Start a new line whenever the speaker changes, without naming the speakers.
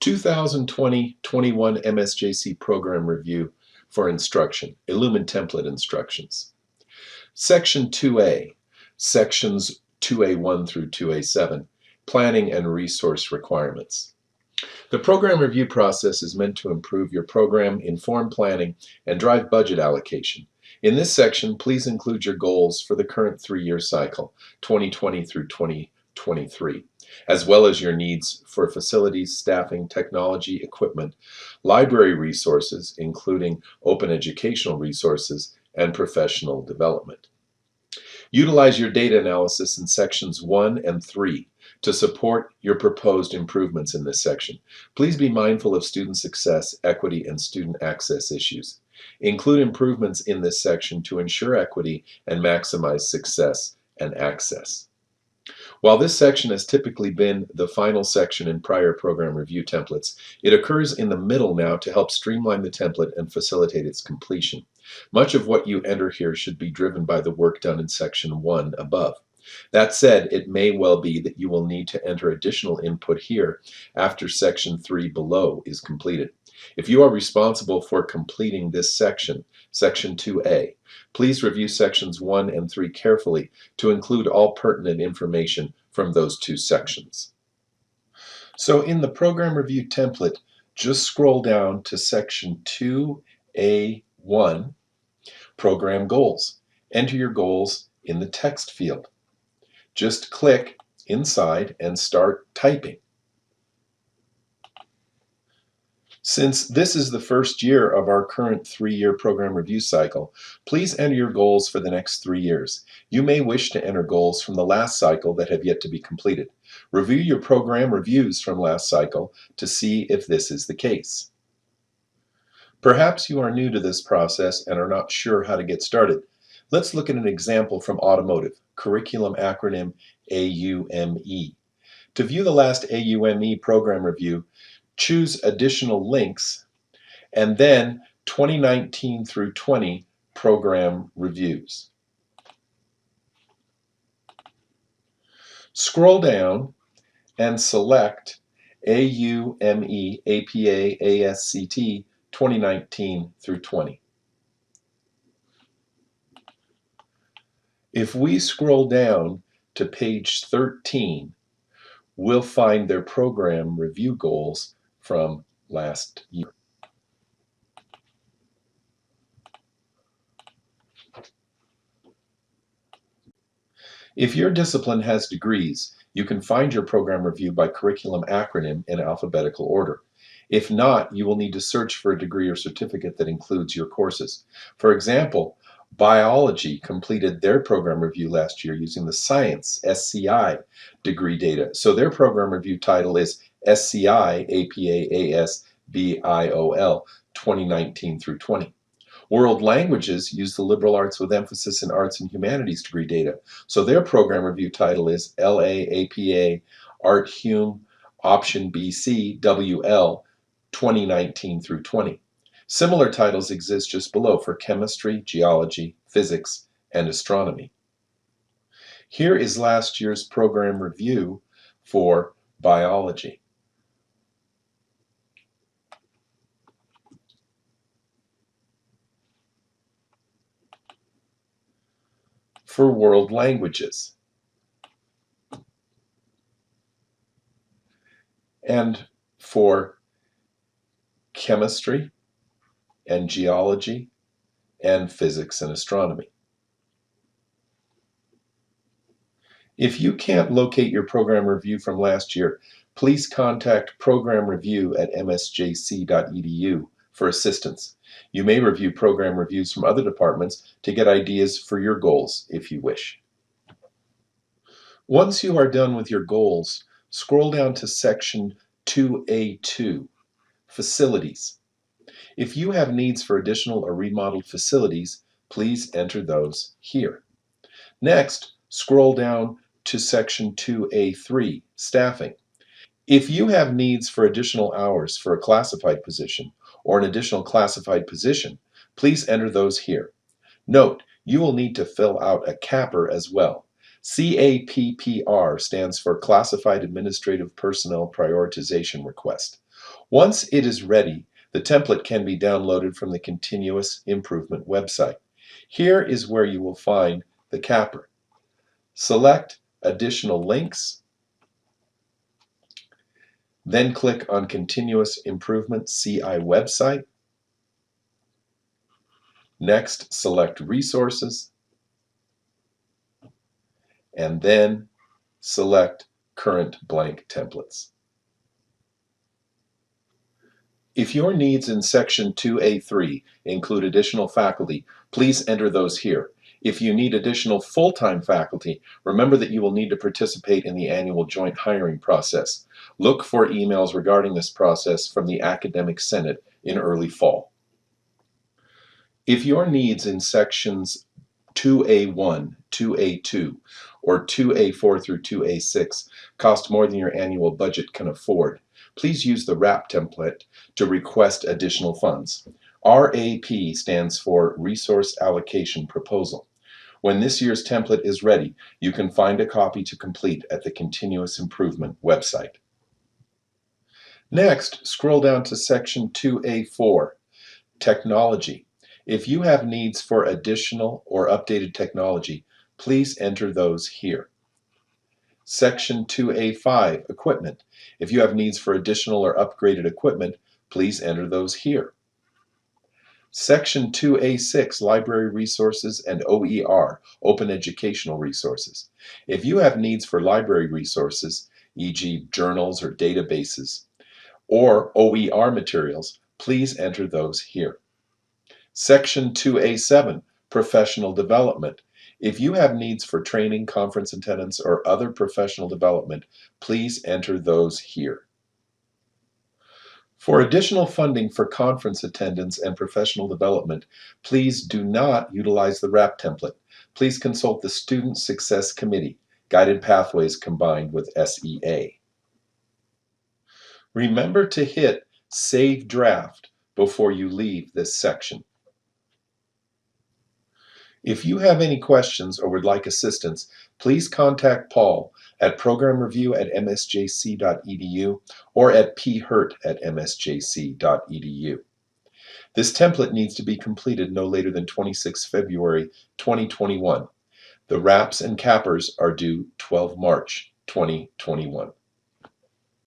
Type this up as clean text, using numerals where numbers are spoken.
2020-21 MSJC Program Review for Instruction, Illumin Template Instructions. Section 2A, Sections 2A1 through 2A7, Planning and Resource Requirements. The program review process is meant to improve your program, inform planning, and drive budget allocation. In this section, please include your goals for the current 3-year cycle, 2020 through 2023, as well as your needs for facilities, staffing, technology, equipment, library resources, including open educational resources, and professional development. Utilize your data analysis in sections 1 and 3 to support your proposed improvements in this section. Please be mindful of student success, equity, and student access issues. Include improvements in this section to ensure equity and maximize success and access. While this section has typically been the final section in prior program review templates, it occurs in the middle now to help streamline the template and facilitate its completion. Much of what you enter here should be driven by the work done in section 1 above. That said, it may well be that you will need to enter additional input here after section 3 below is completed. If you are responsible for completing this section, section 2A, please review sections 1 and 3 carefully to include all pertinent information from those two sections. So in the program review template, just scroll down to section 2A1, Program Goals. Enter your goals in the text field. Just click inside and start typing. Since this is the first year of our current 3-year program review cycle, please enter your goals for the next 3 years. You may wish to enter goals from the last cycle that have yet to be completed. Review your program reviews from last cycle to see if this is the case. Perhaps you are new to this process and are not sure how to get started. Let's look at an example from automotive, curriculum acronym AUME. To view the last AUME program review, choose Additional Links, and then 2019 through 20 Program Reviews. Scroll down and select AUME APA ASCT 2019 through 20. If we scroll down to page 13, we'll find their program review goals from last year. If your discipline has degrees, you can find your program review by curriculum acronym in alphabetical order. If not, you will need to search for a degree or certificate that includes your courses. For example, Biology completed their program review last year using the Science SCI degree data. So their program review title is SCI APA ASBIOL 2019 through 20. World Languages use the liberal arts with emphasis in arts and humanities degree data. So their program review title is LA-APA Art Hum Option BC WL 2019 through 20. Similar titles exist just below for chemistry, geology, physics, and astronomy. Here is last year's program review for biology. For world languages. And for chemistry and geology and physics and astronomy. If you can't locate your program review from last year, please contact programreview@msjc.edu for assistance. You may review program reviews from other departments to get ideas for your goals if you wish. Once you are done with your goals, scroll down to section 2A2, Facilities. If you have needs for additional or remodeled facilities, please enter those here. Next, scroll down to section 2A3, Staffing. If you have needs for additional hours for a classified position or an additional classified position, please enter those here. Note, you will need to fill out a CAPR as well. CAPPR stands for Classified Administrative Personnel Prioritization Request. Once it is ready, the template can be downloaded from the Continuous Improvement website. Here is where you will find the capper. Select Additional Links, then click on Continuous Improvement CI website. Next, select Resources, and then select Current Blank Templates. If your needs in Section 2A3 include additional faculty, please enter those here. If you need additional full-time faculty, remember that you will need to participate in the annual joint hiring process. Look for emails regarding this process from the Academic Senate in early fall. If your needs in Sections 2A1, 2A2, or 2A4 through 2A6 cost more than your annual budget can afford, please use the RAP template to request additional funds. RAP stands for Resource Allocation Proposal. When this year's template is ready, you can find a copy to complete at the Continuous Improvement website. Next, scroll down to Section 2A4, Technology. If you have needs for additional or updated technology, please enter those here. Section 2A5, Equipment. If you have needs for additional or upgraded equipment, please enter those here. Section 2A6, Library Resources and OER, Open Educational Resources. If you have needs for library resources, e.g. journals or databases, or OER materials, please enter those here. Section 2A7, Professional Development. If you have needs for training, conference attendance, or other professional development, please enter those here. For additional funding for conference attendance and professional development, please do not utilize the RAP template. Please consult the Student Success Committee, Guided Pathways combined with SEA. Remember to hit Save Draft before you leave this section. If you have any questions or would like assistance, please contact Paul at programreview@msjc.edu or at phurt@msjc.edu. This template needs to be completed no later than 26 February 2021. The RAPs and cappers are due 12 March 2021.